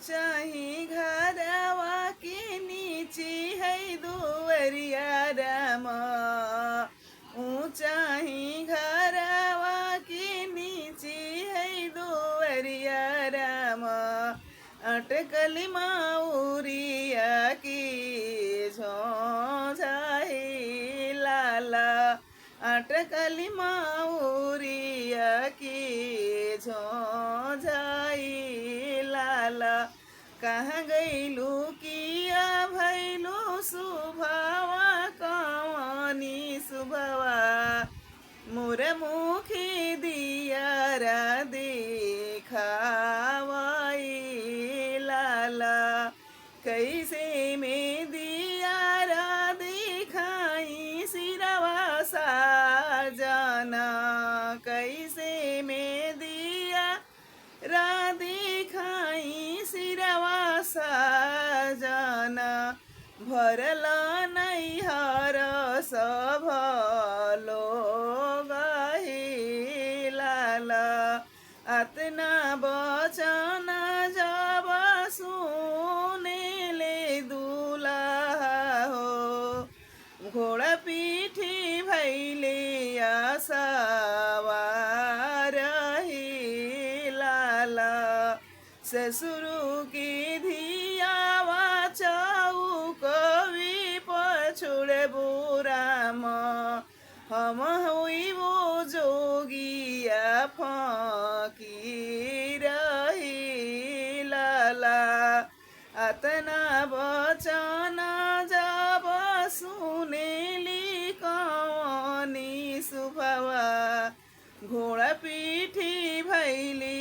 चाही घरवा के नीचे है दुवरिया राम चाही घरवा के नीचे है दुवरिया राम अटकल माउरिया की झोझाही लाला अटकल माउरिया की झोझाई लाला कहाँ गईलू किया भैलू सुभावा कवानी सुभवा मोर मुखी दियारा देखावाई लाला कैसे में दियारा दिखाई सिरवा साजना कैसे में दिया रा दिखाई सिरवा साजना भरल नैहर सभ लोग लाला अतना बचन जब सुनेले दुल्हा हो घोड़ा पीठी भैले सवार लाला ससुरु की धियावा चौक पछुड़ बुराम हम हुई वो जोगिया फकीर लाला अतना बचन जब सुनेली कवनी सुभवा घोड़ा पीठी भैली